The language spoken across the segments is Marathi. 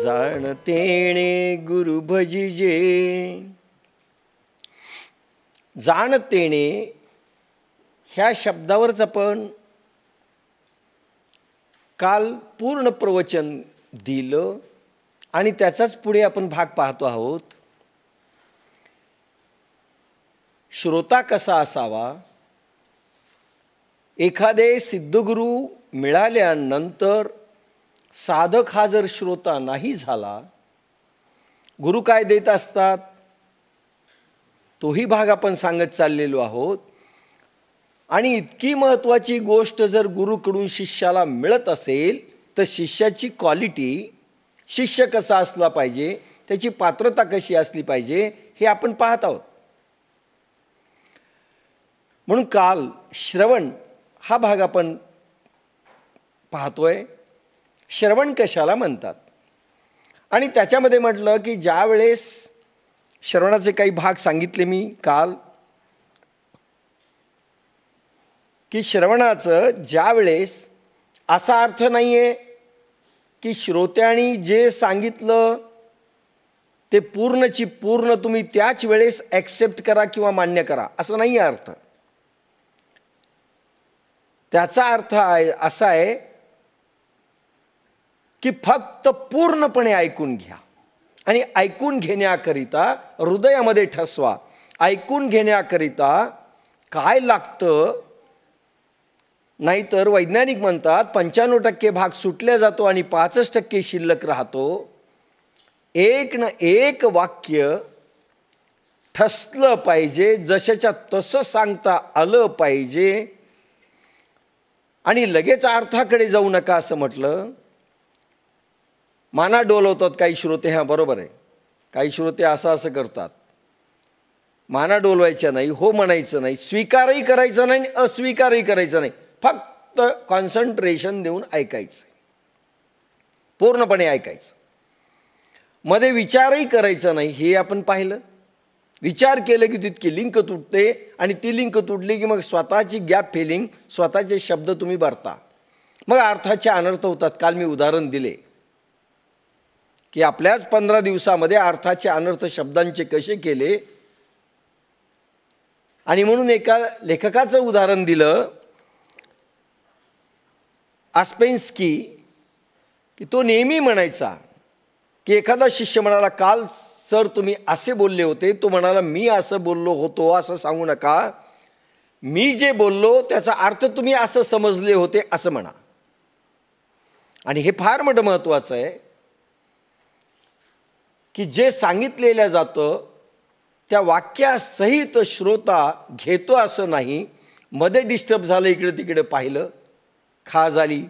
जाणतेणे गुरु भजिजे. जाणतेणे ह्या शब्दावरच आपण काल पूर्ण प्रवचन दिलं आणि त्याचाच पुढे आपण भाग पाहतो आहोत. श्रोता कसा असावा? एखादे सिद्धगुरू मिळाल्यानंतर साधक हा जर श्रोता नाही झाला, गुरु काय देत असतात तोही भाग आपण सांगत चाललेलो आहोत. आणि इतकी महत्त्वाची गोष्ट जर गुरुकडून शिष्याला मिळत असेल तर शिष्याची क्वालिटी, शिष्य कसा असला पाहिजे, त्याची पात्रता कशी असली पाहिजे हे आपण पाहत आहोत. म्हणून काल श्रवण हा भाग आपण पाहतोय. श्रवण कशाला म्हणतात? आणि त्याच्यामध्ये म्हटलं की ज्या वेळेस श्रवणाचे काही भाग सांगितले मी काल, की श्रवणाचं ज्या वेळेस असा अर्थ नाही आहे की श्रोत्यांनी जे सांगितलं ते पूर्णची पूर्ण तुम्ही त्याच वेळेस ॲक्सेप्ट करा किंवा मान्य करा, असं नाही आहे अर्थ. त्याचा अर्थ असा आहे की फक्त पूर्णपणे ऐकून घ्या आणि ऐकून घेण्याकरिता हृदयामध्ये ठसवा. ऐकून घेण्याकरिता काय लागतं? नाहीतर वैज्ञानिक म्हणतात 95% भाग सुटल्या जातो आणि 5% शिल्लक राहतो. एक ना एक वाक्य ठसलं पाहिजे, जशाच्या तसं सांगता आलं पाहिजे आणि लगेच अर्थाकडे जाऊ नका असं म्हटलं. माना डोलवतात काही श्रोते, हां बरोबर आहे, काही श्रोते असं करतात. माना डोलवायच्या नाही, हो म्हणायचं नाही, स्वीकारही करायचं नाही, अस्वीकारही करायचं नाही, फक्त कॉन्सन्ट्रेशन देऊन ऐकायचं, पूर्णपणे ऐकायचं. मध्ये विचारही करायचा नाही, हे आपण पाहिलं. विचार केलं की तितकी लिंक तुटते आणि ती लिंक तुटली की मग स्वतःची गॅप फिलिंग, स्वतःचे शब्द तुम्ही भरता, मग अर्थाचे अनर्थ होतात. काल मी उदाहरण दिले की आपल्याच 15 दिवसामध्ये अर्थाचे अनर्थ शब्दांचे कसे केले. आणि म्हणून एका लेखकाचं उदाहरण दिलं, आस्पेन्स्की, की तो नेहमी म्हणायचा की एखादा शिष्य म्हणाला काल सर तुम्ही असे बोलले होते, तो म्हणाला मी असं बोललो होतो असं सांगू नका, मी जे बोललो त्याचा अर्थ तुम्ही असं समजले होते असं म्हणा. आणि हे फार मोठं महत्त्वाचं आहे की जे सांगितलेलं जातं त्या वाक्यासहित श्रोता घेतो असं नाही. मध्ये डिस्टर्ब झालं, इकडे तिकडे पाहिलं, खा झाली,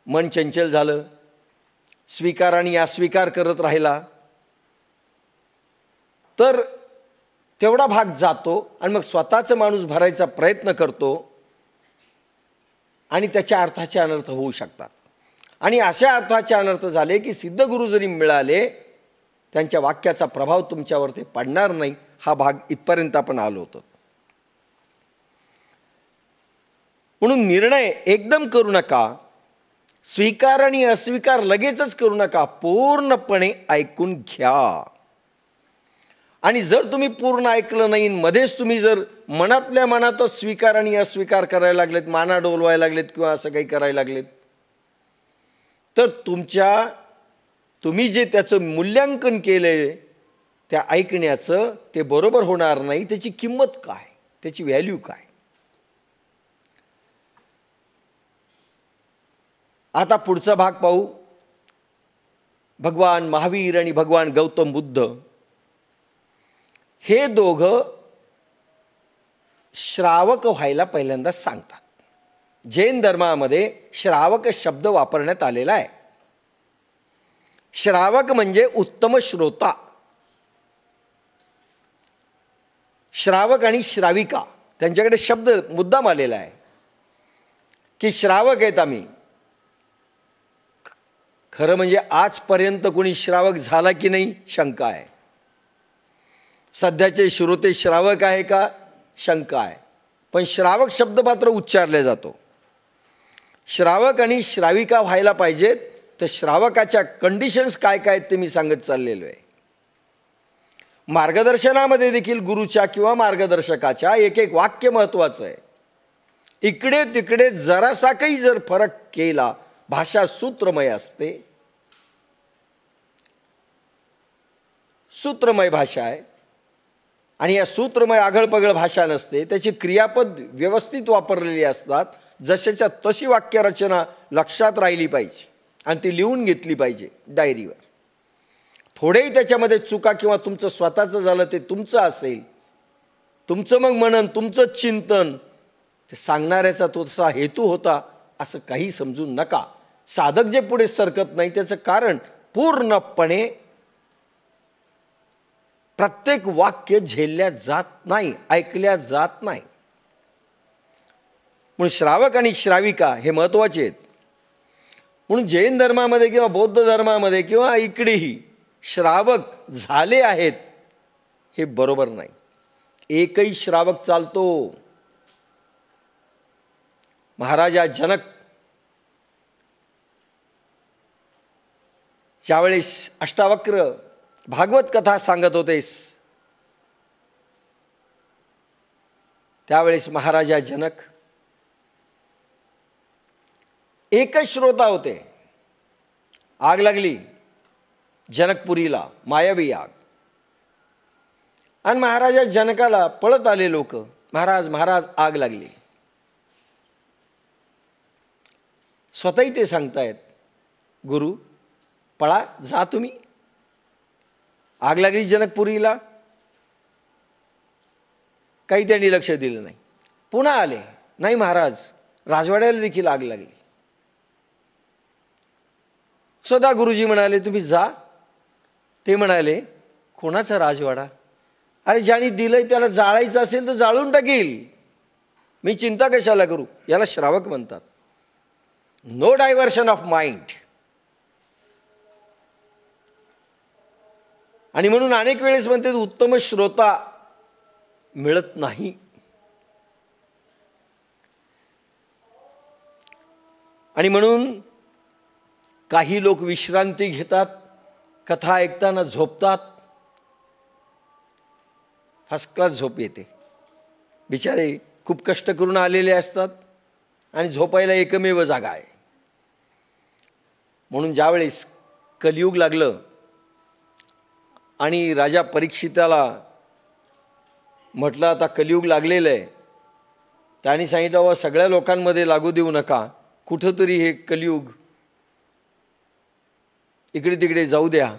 मन चंचल झालं, स्वीकार आणि अस्वीकार करत राहिला तर तेवढा भाग जातो आणि मग स्वतःचं माणूस भरायचा प्रयत्न करतो आणि त्याच्या अर्थाचे अनर्थ होऊ शकतात. आणि अशा अर्थाचे अनर्थ झाले की सिद्धगुरू जरी मिळाले त्यांच्या वाक्याचा प्रभाव तुमच्यावरती पडणार नाही. हा भाग इथपर्यंत आपण आलो होतो. म्हणून निर्णय एकदम करू नका, स्वीकार आणि अस्वीकार लगेचच करू नका, पूर्णपणे ऐकून घ्या. आणि जर तुम्ही पूर्ण ऐकलं नाही, मध्येच तुम्ही जर मनातल्या मनातच स्वीकार आणि अस्वीकार करायला लागलेत, माना डोलवायला लागलेत किंवा असं काही करायला लागलेत, तर तुम्ही जे त्याचं मूल्यांकन केलंय त्या ऐकण्याचं ते बरोबर होणार नाही. त्याची किंमत काय, त्याची व्हॅल्यू काय? आता पुढचा भाग पाहू. भगवान महावीर आणि भगवान गौतम बुद्ध हे दोघं श्रावक व्हायला पहिल्यांदा सांगतात. जैन धर्मामध्ये श्रावक शब्द वापरण्यात आलेला आहे. श्रावक म्हणजे उत्तम श्रोता. श्रावक आणि श्राविका त्यांच्याकडे शब्द मुद्दाम आलेला आहे की श्रावक आहेत आम्ही. खरं म्हणजे आजपर्यंत कोणी श्रावक झाला की नाही शंका आहे. सध्याचे श्रोते श्रावक आहे का शंका आहे. पण श्रावक शब्द मात्र उच्चारला जातो. श्रावक आणि श्राविका व्हायला पाहिजेत तर श्रावकाच्या कंडिशन्स काय काय आहेत ते मी सांगत चाललेलो आहे. मार्गदर्शनामध्ये देखील गुरुच्या किंवा मार्गदर्शकाच्या एक एक वाक्य महत्वाचं आहे. इकडे तिकडे जरासा काही जर फरक केला, भाषा सूत्रमय असते, सूत्रमय भाषा आहे. आणि या सूत्रमय आगळपगळ भाषा नसते, त्याची क्रियापद व्यवस्थित वापरलेली असतात. जशाच्या तशी वाक्यरचना लक्षात राहिली पाहिजे आणि ती लिहून घेतली पाहिजे डायरीवर. थोडेही त्याच्यामध्ये चुका किंवा तुमचं स्वतःचं झालं ते तुमचं असेल, तुमचं मग मनन, तुमचं चिंतन, ते सांगणाऱ्याचा तोचा हेतू होता असं काही समजू नका. साधक जे पुढे सरकत नाही त्याचं कारण पूर्णपणे प्रत्येक वाक्य झेलल्या जात नाही, ऐकल्या जात नाही. म्हणून श्रावक आणि श्राविका हे महत्त्वाचे आहेत. म्हणून जैन धर्मामध्ये किंवा बौद्ध धर्मामध्ये किंवा इकडेही श्रावक झाले आहेत हे बरोबर नाही. एकही श्रावक चालतो. महाराजा जनक ज्यावेळेस अष्टावक्र भागवत कथा सांगत होतेस, त्यावेळेस महाराजा जनक एकच श्रोता होते. आग लागली जनकपुरीला, मायावी आग. आणि महाराजा जनकाला पळत आले लोक, महाराज महाराज आग लागली. स्वतःही ते सांगतायत, गुरु पळा, जा तुम्ही. आग लागली जनकपुरीला, काही त्यांनी लक्ष दिलं नाही. पुन्हा आले, नाही महाराज राजवाड्याला देखील आग लागली. स्वतः गुरुजी म्हणाले तुम्ही जा. ते म्हणाले कोणाचा राजवाडा? अरे ज्याने दिलंय त्याला जाळायचं असेल तर जाळून टाकील, मी चिंता कशाला करू. याला श्रावक म्हणतात. No diversion of mind. आणि म्हणून अनेक वेळेस म्हणते उत्तम श्रोता मिळत नाही. आणि म्हणून काही लोक विश्रांती घेतात, कथा ऐकताना झोपतात. फर्स्ट क्लास झोप येते. बिचारे खूप कष्ट करून आलेले असतात आणि झोपायला एकमेव जागा आहे. म्हणून ज्यावेळेस कलियुग लागलं आणि राजा परीक्षिताला म्हटलं आता कलियुग लागलेलं आहे, त्याने सांगितलं व सगळ्या लोकांमध्ये लागू देऊ नका, कुठंतरी हे कलियुग इकडे तिकडे जाऊ द्या.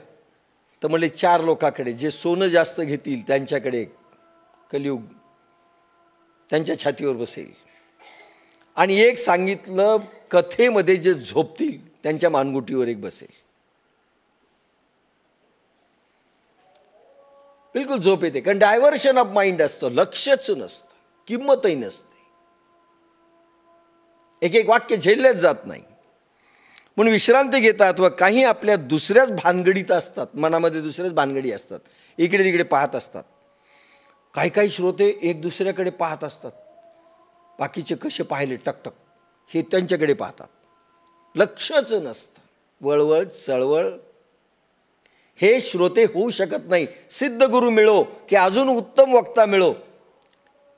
तर म्हणले 4 लोकांकडे, जे सोनं जास्त घेतील त्यांच्याकडे कलियुग त्यांच्या छातीवर बसेल. आणि एक सांगितलं कथेमध्ये जे झोपतील त्यांच्या मानगुटीवर एक बसेल. बिलकुल झोप येते, कारण डायव्हर्शन ऑफ माइंड असतं, लक्षच नसतं, किंमतही नसते. एक एक वाक्य झेललेच जात नाही. म्हणून विश्रांती घेतात व काही आपल्या दुसऱ्याच भानगडीत असतात, मनामध्ये दुसऱ्याच भानगडी असतात, इकडे तिकडे पाहत असतात. काही काही श्रोते एक दुसऱ्याकडे पाहत असतात, बाकीचे कसे पाहिले टकटक हे त्यांच्याकडे पाहतात, लक्षच नसतं. वळवळ चळवळ हे श्रोते होऊ शकत नाही. सिद्ध गुरु मिळो की अजून उत्तम वक्ता मिळो,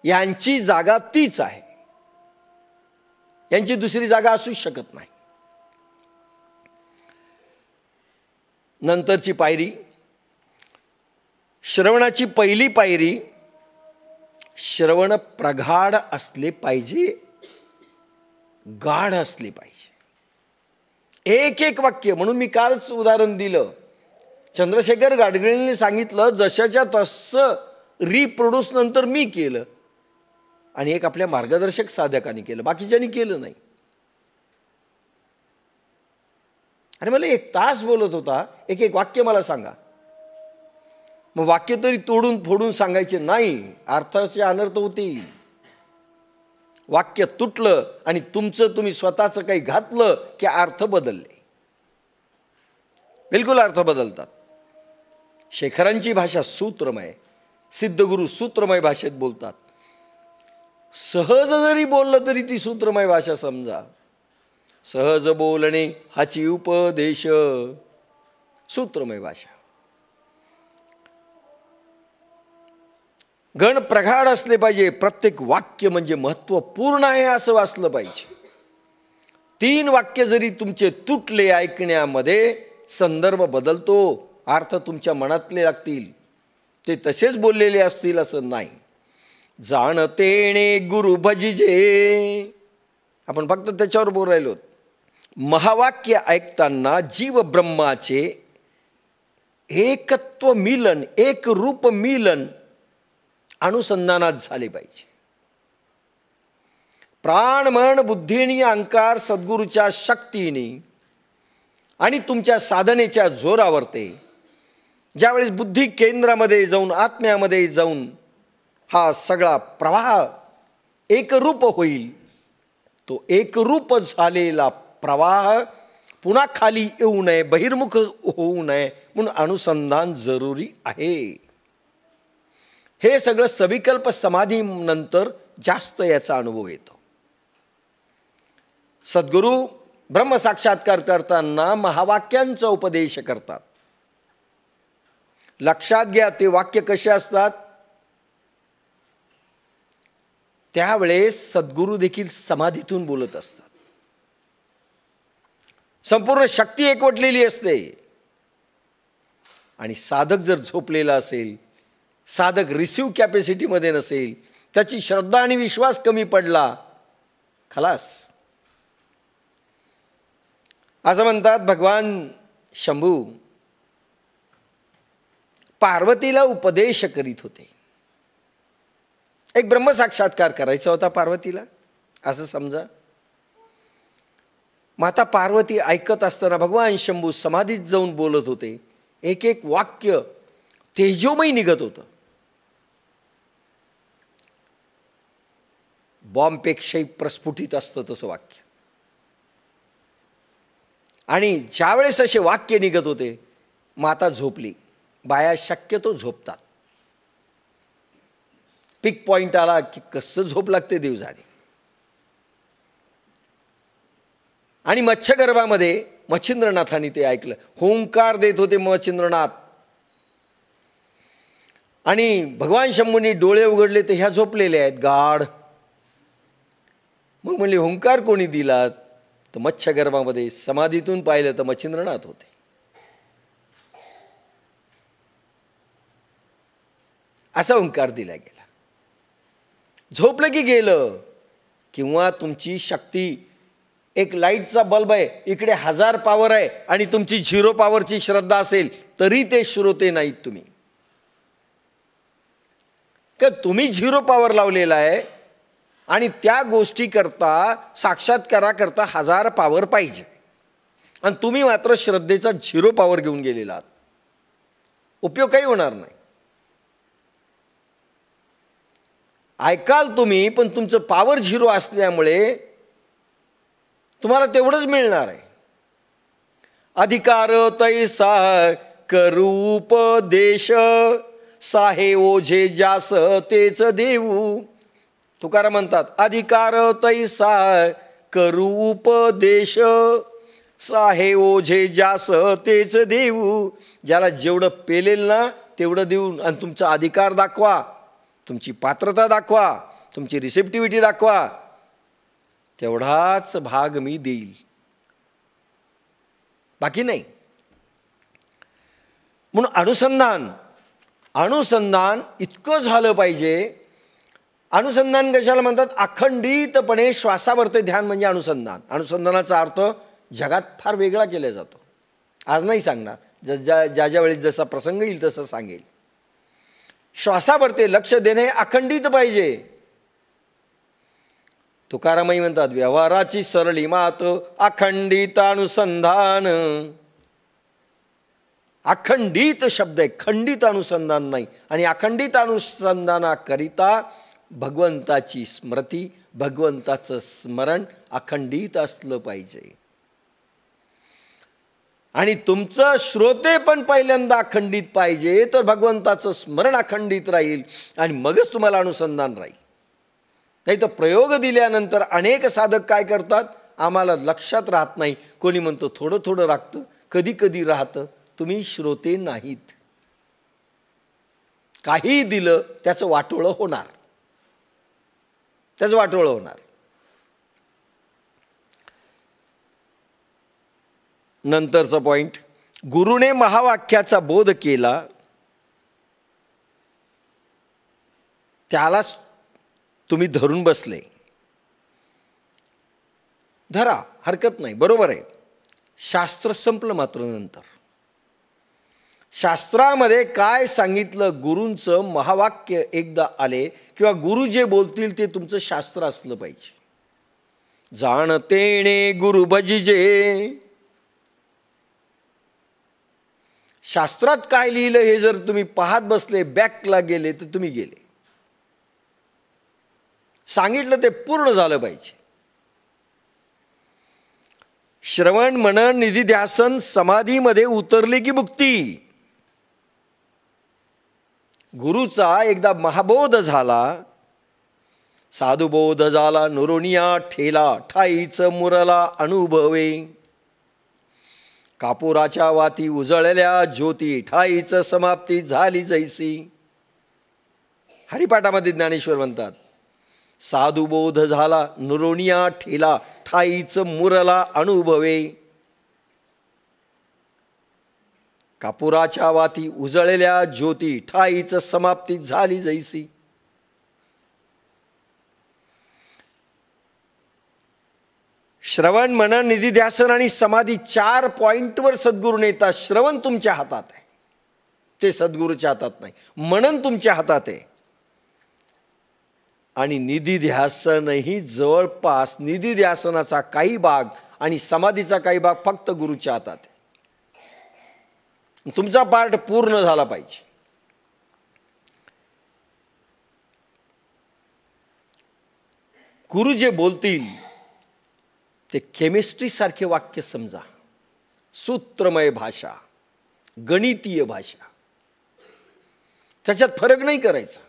यांची जागा तीच आहे, यांची दुसरी जागा असूच शकत नाही. नंतरची पायरी, श्रवणाची पहिली पायरी, श्रवण प्रगाढ असले पाहिजे, गाढ असले पाहिजे. एक एक वाक्य. म्हणून मी कालच उदाहरण दिलं, चंद्रशेखर गाडगिळींनी सांगितलं जशाच्या तसं रिप्रोड्यूस नंतर मी केलं आणि एक आपल्या मार्गदर्शक साधकांनी केलं, बाकीच्यांनी केलं नाही. आणि मला 1 तास बोलत होता, एक एक वाक्य मला सांगा. मग वाक्य तरी तोडून फोडून सांगायचे नाही, अर्थाचे अनर्थ होतील. वाक्य तुटलं आणि तुमचं तुम्ही स्वतःचं काही घातलं की अर्थ बदलले, बिलकुल अर्थ बदलतात. शेखरांची भाषा सूत्रमय, सिद्धगुरु सूत्रमय भाषेत बोलतात. सहज जरी बोललं तरी ती सूत्रमय भाषा समजा. सहज बोलणे हाची उपदेश. सूत्रमय भाषा. गण प्रगाढ असले पाहिजे. प्रत्येक वाक्य म्हणजे महत्वपूर्ण आहे असं वाचलं पाहिजे. 3 वाक्य जरी तुमचे तुटले ऐकण्यामध्ये, संदर्भ बदलतो, अर्थ तुमच्या मनातले लागतील, ते तसेच बोललेले असतील असं नाही. जाणतेने गुरु भजिजे, आपण फक्त त्याच्यावर बोल राहिलो. महावाक्य ऐकताना जीव ब्रह्माचे एकत्व मिलन, एक रूप मिलन अनुसंधानात झाले पाहिजे. प्राण मन बुद्धीने अहंकार सद्गुरूच्या शक्तीने आणि तुमच्या साधनेच्या जोरावर ते ज्यावेळेस बुद्धी केंद्रामध्ये जाऊन, आत्म्यामध्ये जाऊन हा सगळा प्रवाह एकरूप होईल, तो एकरूप झालेला प्रवाह पुन्हा खाली येऊ नये, बहिर्मुख होऊ नये म्हणून अनुसंधान जरुरी आहे. हे सगळं सविकल्प समाधीनंतर जास्त याचा अनुभव येतो. सद्गुरू ब्रह्मसाक्षात्कार करताना महावाक्यांचा उपदेश करतात. लक्षात घ्या, ते वाक्य कसे असतात. त्यावेळेस सद्गुरू देखील समाधीतून बोलत असतात. संपूर्ण शक्ती एकवटलेली असते आणि साधक जर झोपलेला असेल, साधक रिसिव्ह कॅपॅसिटीमध्ये नसेल, त्याची श्रद्धा आणि विश्वास कमी पडला, खलास. असं म्हणतात भगवान शंभू पार्वतीला उपदेश करीत होते. एक ब्रह्मसाक्षात्कार करायचा होता पार्वतीला असं समजा. माता पार्वती ऐकत असताना भगवान शंभू समाधीत जाऊन बोलत होते. एक एक वाक्य तेजोमय निघत होतं. बॉम्बपेक्षाही प्रस्फुटित असतं तसं वाक्य. आणि ज्यावेळेस असे वाक्य निघत होते, माता झोपली. बाया शक्यतो झोपतात. पिक पॉइंट आला की कसं झोप लागते देव जाणे. आणि मच्छगर्भामध्ये मच्छिंद्रनाथांनी ते ऐकलं. हुंकार देत होते मच्छिंद्रनाथ. आणि भगवान शंभूंनी डोळे उघडले तर ह्या झोपलेल्या आहेत गाढ. मग म्हणले हुंकार कोणी दिला? तर मच्छगर्भामध्ये समाधीतून पाहिलं तर मच्छिंद्रनाथ होते. असा हुंकार दिला गेला. झोपलं की गेलं. किंवा तुमची शक्ती एक लाईटचा बल्ब आहे, इकडे 1000 पॉवर आहे आणि तुमची 0 पॉवरची श्रद्धा असेल तरी ते श्रोते नाहीत तुम्ही. का तुम्ही 0 पॉवर लावलेला आहे आणि त्या गोष्टी करता, साक्षात्काराकरता 1000 पॉवर पाहिजे आणि तुम्ही मात्र श्रद्धेचा 0 पॉवर घेऊन गेलेला आहात. उपयोग काही होणार नाही. ऐकाल तुम्ही, पण तुमचं पॉवर 0 असल्यामुळे तुम्हाला तेवढंच मिळणार आहे. अधिकार तैसा करू उपदेश, साहे ओझे जास तेच देऊ. तुकाराम म्हणतात अधिकार तैसा करू उपदेश, साहे ओझे जास तेच देऊ. ज्याला जेवढं पेलेल ना तेवढं देऊन, आणि तुमचा अधिकार दाखवा, तुमची पात्रता दाखवा, तुमची रिसेप्टिव्हिटी दाखवा, तेवढाच भाग मी देईल, बाकी नाही. म्हणून अनुसंधान इतकं झालं पाहिजे. अनुसंधान कशाला म्हणतात? अखंडितपणे श्वासावरती ध्यान म्हणजे अनुसंधान. अनुसंधानाचा अर्थ जगात फार वेगळा केला जातो. आज नाही सांगणार, ज्या वेळेस जसा प्रसंग येईल तसं सांगेल. श्वासावरती लक्ष देणे अखंडित पाहिजे. तुकारामही म्हणतात व्यवहाराची सरळी मात अखंडित अनुसंधान. अखंडित शब्द आहे, खंडित अनुसंधान नाही. आणि अखंडित अनुसंधानाकरिता भगवंताची स्मृती, भगवंताचं स्मरण अखंडित असलं पाहिजे. आणि तुमचं श्रोते पण पहिल्यांदा अखंडित पाहिजे, तर भगवंताचं स्मरण अखंडित राहील आणि मगच तुम्हाला अनुसंधान राहील. नाही तर प्रयोग दिल्यानंतर अनेक साधक काय करतात? आम्हाला लक्षात राहत नाही. कोणी म्हणतो थोडं थोडं राहतं, कधी कधी राहतं. तुम्ही श्रोते नाहीत. काही दिलं त्याचं वाटोळं होणार, त्याचं वाटोळं होणार. नंतरचा पॉइंट, गुरुने महावाक्याचा बोध केला, त्यालाच तुम्ही धरून बसले. धरा, हरकत नाही, बरोबर आहे. शास्त्र संपलं मात्र नंतर. शास्त्रामध्ये काय सांगितलं, गुरूंचं महावाक्य एकदा आले किंवा गुरु जे बोलतील ते तुमचं शास्त्र असलं पाहिजे. जाणतेणे गुरु भजिजे. शास्त्रात काय लिहिलं हे जर तुम्ही पाहत बसले, बॅकला गेले तर तुम्ही गेले. सांगितलं ते पूर्ण झालं पाहिजे. श्रवण मनन निधिध्यासन समाधीमध्ये उतरले की मुक्ती. गुरुचा एकदा महाबोध झाला, साधुबोध झाला नुरोनिया ठेला, ठाईच मुरला अनुभवे. कापुराच्या वाती उजळल्या ज्योती, ठाईच समाप्ती झाली जैसी. हरिपाठामध्ये ज्ञानेश्वर म्हणतात, साधुबोध झाला नुरोनिया ठेला, ठाईच मुरला अनुभवे. कापुराच्या वाती उजळल्या ज्योती, ठाईच समाप्ती झाली जैसी. श्रवण मनन निधिध्यासन आणि समाधी 4 पॉइंटवर सद्गुरू नेतात. श्रवण तुमच्या हातात आहे, ते सद्गुरूच्या हातात नाही. मनन तुमच्या हातात आहे आणि निधिध्यासनही जवळपास, निधिध्यासनाचा काही भाग आणि समाधीचा काही भाग फक्त गुरुच्या हातात आहे. तुमचा पार्ट पूर्ण झाला पाहिजे. गुरु जे बोलतील ते केमिस्ट्री सारखे वाक्य समजा, सूत्रमय भाषा, गणितीय भाषा, त्याच्यात फरक नाही करायचा.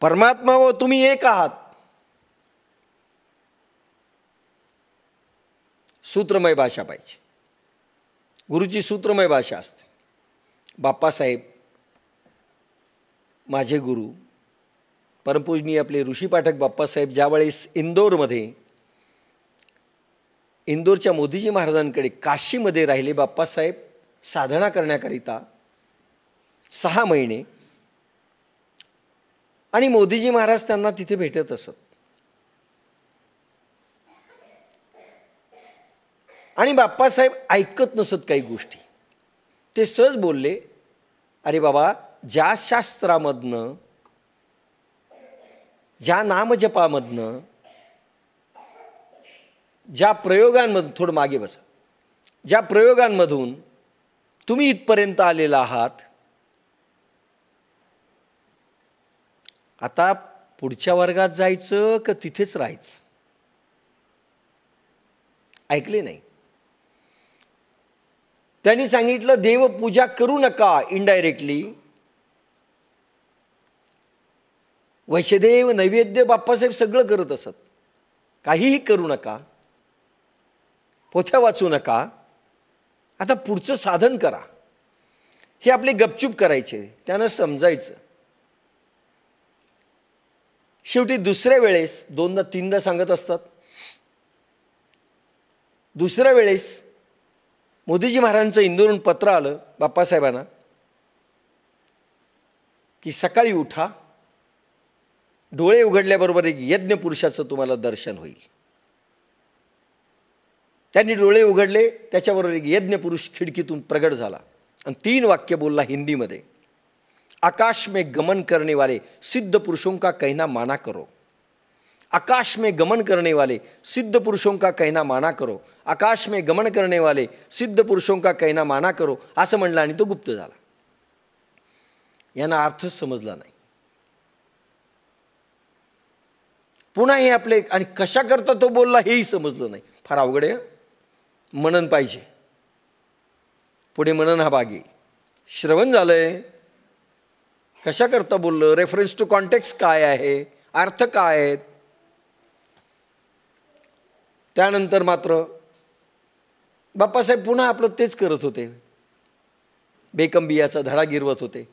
परमात्मा व तुम्ही एक आहात. सूत्रमय भाषा पाहिजे. गुरुची सूत्रमय भाषा असते. बाप्पासाहेब माझे गुरु, परमपूजनीय आपले ऋषी पाठक बाप्पासाहेब ज्यावेळेस इंदोरच्या मोदीजी महाराजांकडे काशीमध्ये राहिले बाप्पासाहेब साधना करण्याकरिता 6 महिने, आणि मोदीजी महाराज त्यांना तिथे भेटत असत. आणि बाप्पासाहेब ऐकत नसत काही गोष्टी. ते सहज बोलले, अरे बाबा, ज्या शास्त्रामधनं, ज्या नामजपामधनं, ज्या प्रयोगांमधून, थोडं मागे बसा, ज्या प्रयोगांमधून तुम्ही इथपर्यंत आलेला आहात, आता पुढच्या वर्गात जायचं का तिथेच राहायचं? ऐकले नाही. त्यांनी सांगितलं, देवपूजा करू नका. इनडायरेक्टली वैश्यदेव नैवेद्य बाप्पासाहेब सगळं करत असत. काहीही करू नका, पोथ्या वाचू नका, आता पुढचं साधन करा. हे आपले गपचूप करायचे, त्यानं समजायचं. शेवटी दुसऱ्या वेळेस 2दा-3दा सांगत असतात. दुसऱ्या वेळेस मोदीजी महाराजांचं इंदोरहून पत्र आलं बाप्पासाहेबांना की सकाळी उठा, डोळे उघडल्याबरोबर एक यज्ञ पुरुषाचं तुम्हाला दर्शन होईल. त्यांनी डोळे उघडले, त्याच्याबरोबर एक यज्ञ पुरुष खिडकीतून प्रगट झाला आणि 3 वाक्य बोलला हिंदीमध्ये. आकाश में गमन करने वाले सिद्ध पुरुषों का कहना माना करो. आकाश में गमन करने वाले सिद्ध पुरुषों का कहना माना करो. आकाश में गमन करने वाले सिद्ध पुरुषों का कहना माना करो असं म्हणलं आणि तो गुप्त झाला. यांना अर्थच समजला नाही. पुन्हा हे आपले, आणि कशा करता तो बोलला हेही समजलं नाही. फार अवघड आहे. मनन पाहिजे. पुढे मनन हा भाग येईल. श्रवण झालंय, कशा करता बोललं, रेफरन्स टू कॉन्टेक्स्ट काय आहे, अर्थ काय आहेत. त्यानंतर मात्र बाप्पासाहेब पुन्हा आपलं तेच करत होते, बेकंबियाचा धडा गिरवत होते.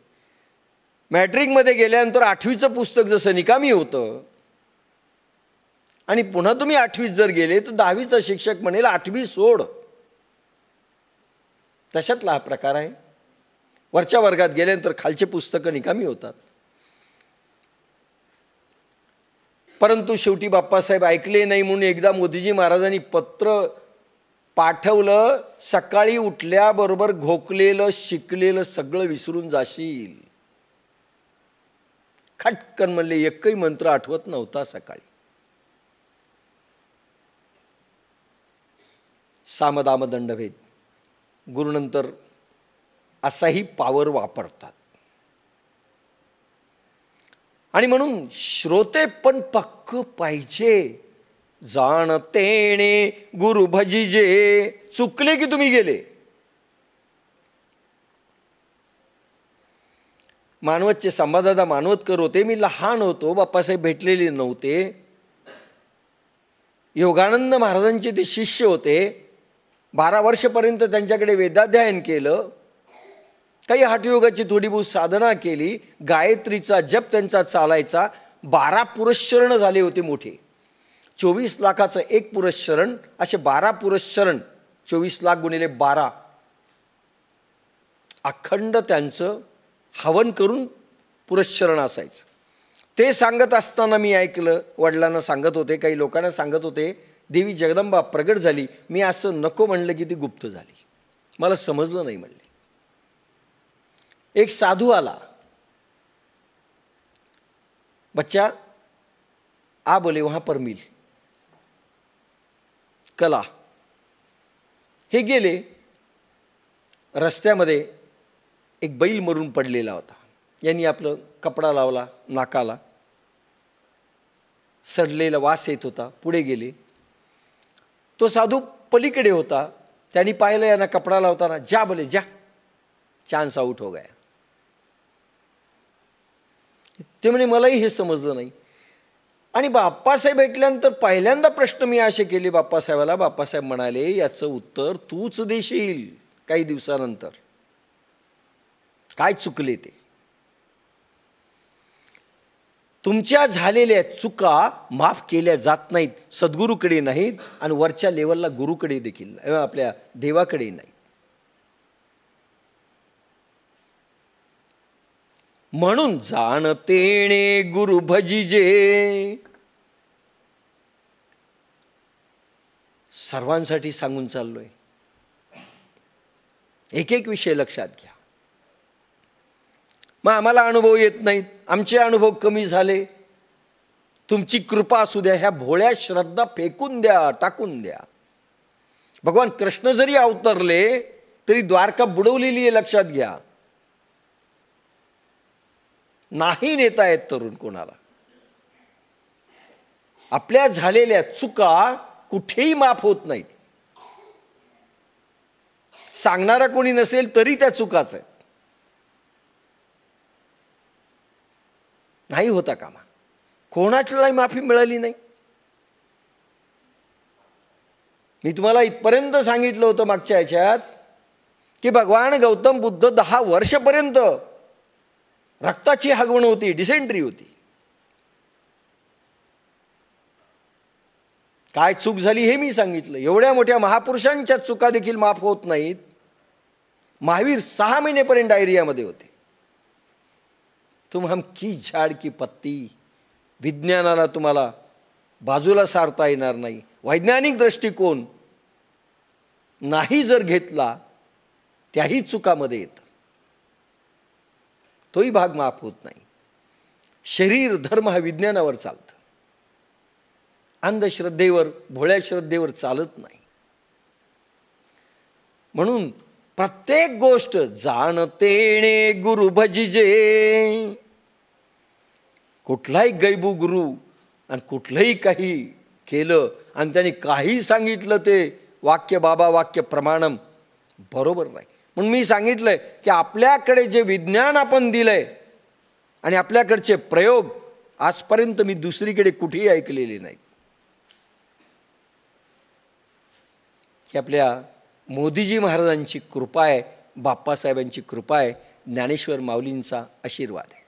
मॅट्रिकमध्ये गेल्यानंतर 8वीचं पुस्तक जसं निकामी होतं आणि पुन्हा तुम्ही 8वीत जर गेले तर 10वीचा शिक्षक म्हणेल 8वी सोड. तशातला हा प्रकार आहे. वरच्या वर्गात गेल्यानंतर खालचे पुस्तकं निकामी होतात. परंतु शेवटी बाप्पासाहेब ऐकले नाही म्हणून एकदा मोदीजी महाराजांनी पत्र पाठवलं, सकाळी उठल्याबरोबर घोकलेलं शिकलेलं सगळं विसरून जाशील. खटकन म्हणले, एकही मंत्र आठवत नव्हता सकाळी. सामदाम दंडभेद गुरुनंतर असाही पावर वापरतात. आणि म्हणून श्रोते पण पक्क पाहिजे. जाणतेने गुरु भजिजे, चुकले की तुम्ही गेले. मानवतचे संभादादा मानवतकर होते. मी लहान होतो, बाप्पासाहेब भेटलेले नव्हते. योगानंद महाराजांचे ते शिष्य होते. 12 वर्षपर्यंत त्यांच्याकडे वेदाध्ययन केलं. काही हठयोगाची थोडी बहुत साधना केली. गायत्रीचा जप त्यांचा चालायचा. 12 पुरस्चरण झाले होते मोठे. 24 लाखाचं एक पुरस्चरण, असे 12 पुरस्चरण. 24 लाख गुणिले 12, अखंड त्यांचं हवन करून पुरस्चरण असायचं. ते सांगत असताना मी ऐकलं, वडिलांना सांगत होते, काही लोकांना सांगत होते, देवी जगदंबा प्रगट झाली. मी असं नको म्हणलं की ती गुप्त झाली. मला समजलं नाही म्हणले. एक साधू आला, बच्चा आ बोले वहां पर मिल कला. हे गेले. रस्त्यामध्ये एक बैल मरून पडलेला होता. यांनी आपलं कपडा लावला नाकाला, सडलेला वास येत होता. पुढे गेले. तो साधू पलीकडे होता. त्यांनी पाहिलं यांना कपडा लावताना. जा बोले जा, चान्स आउट हो गया. ते म्हणे मलाही हे समजलं नाही. आणि बाप्पासाहेब भेटल्यानंतर पहिल्यांदा प्रश्न मी असे केले बाप्पासाहेबाला. बाप्पासाहेब म्हणाले, याचं उत्तर तूच देशील काही दिवसानंतर. काय चुकले ते. तुमच्या झालेल्या चुका माफ केल्या जात नाहीत. सद्गुरूकडे नाहीत आणि वरच्या लेवलला गुरुकडे देखील, आपल्या देवाकडे नाही. म्हणून जाणतेने गुरु भजिजे. सर्वांसाठी सांगून चाललोय. एक एक विषय लक्षात घ्या. मग आम्हाला अनुभव येत नाहीत, आमचे अनुभव कमी झाले, तुमची कृपा असू द्या. ह्या भोळ्या श्रद्धा फेकून द्या, टाकून द्या. भगवान कृष्ण जरी अवतरले तरी द्वारका बुडवलेली आहे, लक्षात घ्या. नाही नेता येत तरुण कोणाला. आपल्या झालेल्या चुका कुठेही माफ होत नाहीत. सांगणारा कोणी नसेल तरी त्या चुकाच आहेत. नाही होता कामा. कोणाच्याही माफी मिळाली नाही. मी तुम्हाला इथपर्यंत सांगितलं होतं मागच्या ह्याच्यात की भगवान गौतम बुद्ध 10 वर्षपर्यंत रक्ताची हगवण होती, डिसेंट्री होती. काय चूक झाली हे मी सांगितलं. एवढ्या मोठ्या महापुरुषांच्या चुका देखील माफ होत नाहीत. महावीर 6 महिनेपर्यंत डायरियामध्ये होते. तुम हम की झाड की पत्ती. विज्ञानाला तुम्हाला बाजूला सारता येणार नाही. वैज्ञानिक दृष्टिकोन नाही जर घेतला त्याही चुकामध्ये येतं. तोही भाग माफ होत नाही. शरीर धर्म हा विज्ञानावर चालतं. अंधश्रद्धेवर, भोळ्या श्रद्धेवर चालत नाही. म्हणून प्रत्येक गोष्ट जाणतेने गुरु भजिजे. कुठलाही गैबू गुरु आणि कुठलंही काही केलं आणि त्यांनी काही सांगितलं ते वाक्य बाबा वाक्य प्रमाणम बरोबर नाही. म्हणून मी सांगितलंय की आपल्याकडे जे विज्ञान आपण दिलंय आणि आपल्याकडचे प्रयोग आजपर्यंत मी दुसरीकडे कुठेही ऐकलेले नाहीत. ही आपल्या मोदीजी महाराजांची कृपा आहे, बाप्पासाहेबांची कृपा आहे, ज्ञानेश्वर माऊलींचा आशीर्वाद आहे.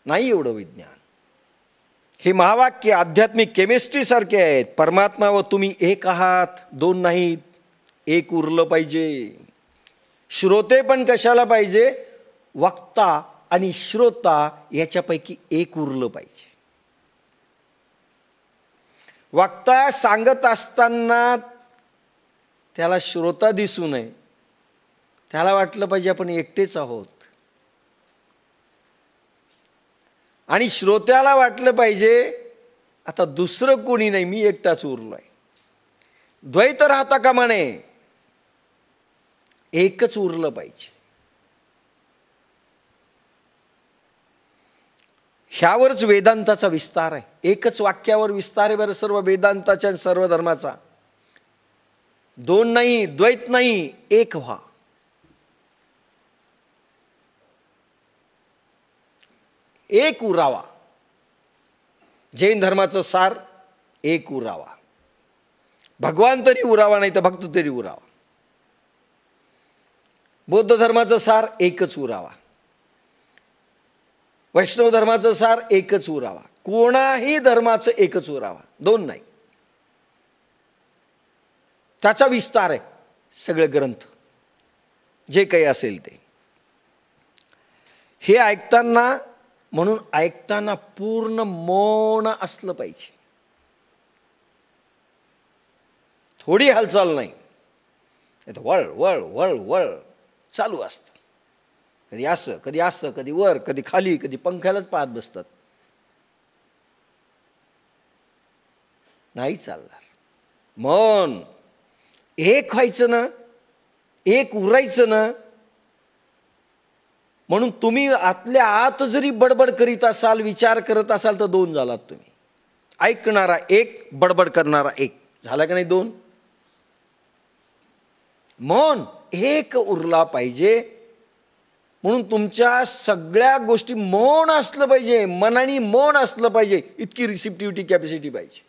नाही एवढं विज्ञान. हे महावाक्य आध्यात्मिक केमिस्ट्री सारखे आहेत. परमात्मा व तुम्ही एक आहात, दोन नाहीत. एक उरलं पाहिजे. श्रोते पण कशाला पाहिजे? वक्ता आणि श्रोता याच्यापैकी एक उरलं पाहिजे. वक्ता सांगत असताना त्याला श्रोता दिसू नये. त्याला वाटलं पाहिजे आपण एकटेच आहोत. आणि श्रोत्याला वाटलं पाहिजे आता दुसरं कोणी नाही, मी एकटाच उरलोय. द्वैत राहता कामा नये, एकच उरलं पाहिजे. ह्यावरच वेदांताचा विस्तार आहे. एकच वाक्यावर विस्तार आहे बरं सर्व वेदांताच्या आणि सर्व धर्माचा. दोन नाही, द्वैत नाही, एक व्हा. एक उरावा. जैन धर्माचं सार एक उरावा. भगवान तरी उरावा, नाही तर भक्त तरी उरावा. बौद्ध धर्माचं सार एकच उरावा. वैष्णव धर्माचं सार एकच उरावा. कोणाही धर्माचं एकच उरावा, दोन नाही. त्याचा विस्तार आहे सगळे ग्रंथ, जे काही असेल ते. हे ऐकताना, म्हणून ऐकताना पूर्ण मौन असलं पाहिजे. थोडी हालचाल नाही. वळ वळ वळ वळ चालू असतं. कधी असं, कधी असं, कधी वर, कधी खाली, कधी पंख्यालाच पाहत बसतात. नाही चालणार. मन एक व्हायचं ना, एक उरायचं ना. म्हणून तुम्ही आतल्या आत जरी बडबड करीत असाल, विचार करत असाल, तर दोन झालात तुम्ही. ऐकणारा एक, बडबड करणारा एक. झाला का नाही? दोन. मन एक उरला पाहिजे. म्हणून तुमच्या सगळ्या गोष्टी मौन असलं पाहिजे, मनाने मौन असलं पाहिजे. इतकी रिसिप्टिव्हिटी कॅपॅसिटी पाहिजे.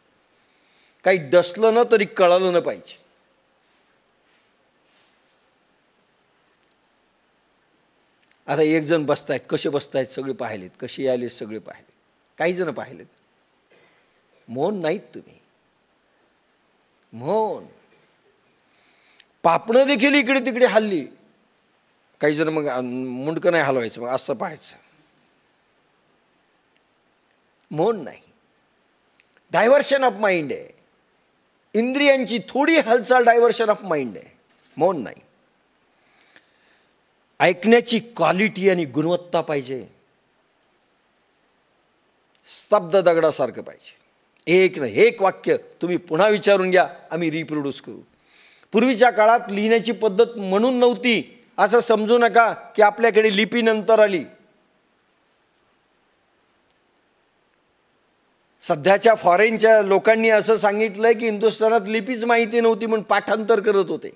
काही डसलं ना तरी कळलं न पाहिजे. आता एक जण बसतायत, कसे बसतायत सगळे पाहिलेत, कसे आले सगळे पाहिलेत, काही जण पाहिलेत. मौन नाहीत तुम्ही. मौन. पापणं देखील इकडे तिकडे हल्ली. काही जण मग मुंडकं नाही हलवायचं, मग असं पाहायचं. मौन नाही. डायव्हर्शन ऑफ माइंड आहे. इंद्रियांची थोडी हालचाल डायव्हर्शन ऑफ माइंड आहे. मौन नाही. ऐकण्याची क्वालिटी आणि गुणवत्ता पाहिजे. स्तब्ध दगडासारखं पाहिजे. एक नाही, एक वाक्य तुम्ही पुन्हा विचारून घ्या, आम्ही रिप्रोड्यूस करू. पूर्वीच्या काळात लिहिण्याची पद्धत म्हणून नव्हती असं समजू नका की आपल्याकडे लिपी नंतर आली. सध्याच्या फॉरेनच्या लोकांनी असं सांगितलंय की हिंदुस्थानात लिपीच माहिती नव्हती म्हणून पाठांतर करत होते.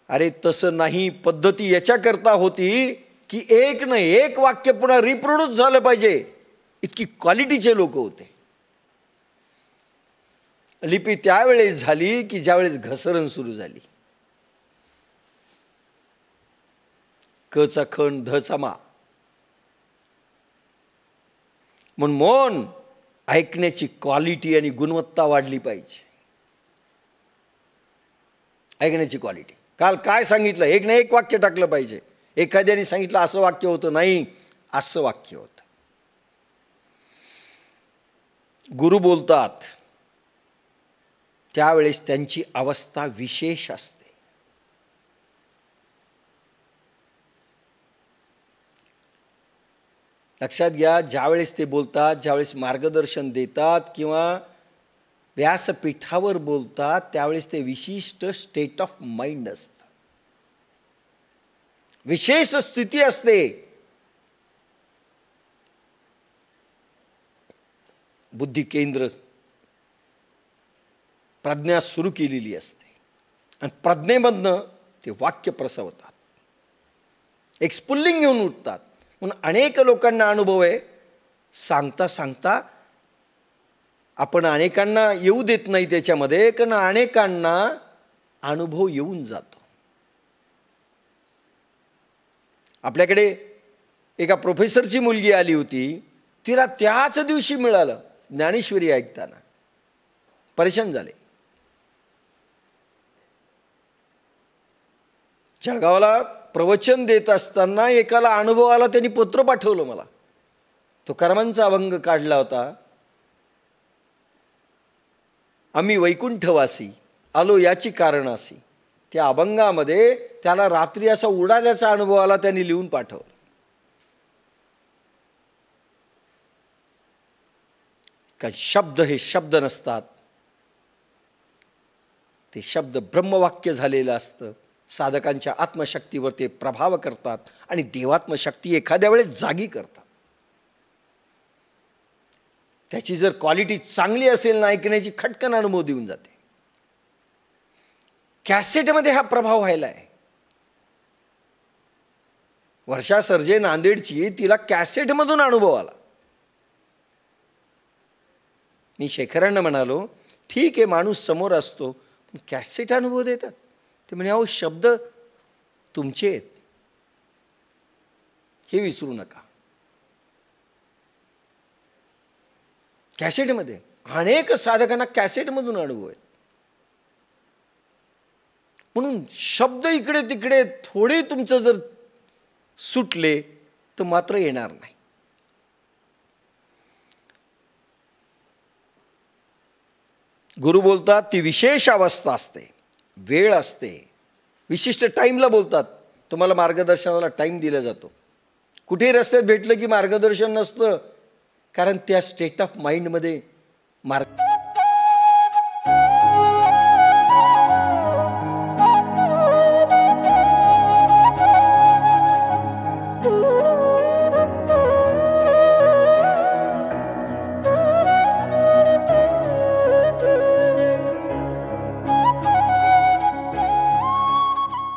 अरे तसं नाही. पद्धती याच्याकरता होती की एक न एक वाक्य पुन्हा रिप्रोड्यूस झालं पाहिजे. इतकी क्वालिटीचे लोक होते. लिपी त्यावेळेस झाली की ज्यावेळेस घसरण सुरू झाली. कचा खण, धचा मा. म्हणून मौन ऐकण्याची क्वालिटी आणि गुणवत्ता वाढली पाहिजे. ऐकण्याची क्वालिटी. काल काय सांगितलं? एक ना एक वाक्य टाकलं पाहिजे. एखाद्याने सांगितलं असं वाक्य होतं, नाही असं वाक्य होतं. गुरु बोलतात त्यावेळेस त्यांची अवस्था विशेष असते. लक्षात घ्या, ज्यावेळेस ते बोलतात, ज्यावेळेस मार्गदर्शन देतात किंवा व्यासपीठावर बोलतात, त्यावेळेस ते विशिष्ट स्टेट ऑफ माइंड असतं. विशेष स्थिती असते. बुद्धी केंद्र, प्रज्ञा सुरू केलेली असते. आणि प्रज्ञेमधनं ते वाक्य प्रसवतात, एक स्फुल्लिंग घेऊन उठतात. म्हणून अनेक लोकांना अनुभव आहे, सांगता सांगता आपण अनेकांना येऊ देत नाही त्याच्यामध्ये, कारण अनेकांना अनुभव येऊन जातो. आपल्याकडे एका प्रोफेसरची मुलगी आली होती, तिला त्याच दिवशी मिळालं ज्ञानेश्वरी ऐकताना, परेशान झाले. जळगावला प्रवचन देत असताना एकाला अनुभव आला, त्यांनी पत्र पाठवलं मला. तो कर्मांचा अभंग काढला होता, आम्ही वैकुंठवासी आलो याची कारणासी. त्या अभंगामध्ये त्याला रात्री असा उडाल्याचा अनुभव आला, त्यांनी लिहून पाठवलं. का शब्द हे शब्द नसतात, ते शब्द ब्रह्मवाक्य झालेलं असतं. साधकांच्या आत्मशक्तीवर ते प्रभाव करतात आणि देवात्मशक्ती एखाद्या वेळेस जागी करतात. त्याची जर क्वालिटी चांगली असेल ना, ऐकण्याची खटकन अनुभव देऊन जाते. कॅसेटमध्ये हा प्रभाव व्हायला आहे. वर्षा सर्जे नांदेडची, तिला कॅसेटमधून अनुभव आला. मी शेखरांना म्हणालो, ठीक आहे माणूस समोर असतो, पण कॅसेट अनुभव देतात. ते म्हणे अहो शब्द तुमचे आहेत, हे विसरू नका. कॅसेटमध्ये अनेक साधकांना कॅसेटमधून अनुभव आहेत. म्हणून शब्द इकडे तिकडे थोडे तुमचं जर सुटले तर मात्र येणार नाही. गुरु बोलतात ती विशेष अवस्था असते, वेळ असते, विशिष्ट टाईमला बोलतात. तुम्हाला मार्गदर्शनाला टाईम दिला जातो. कुठेही रस्त्यात भेटलं की मार्गदर्शन नसतं, कारण त्या स्टेट ऑफ माइंडमध्ये मार्ग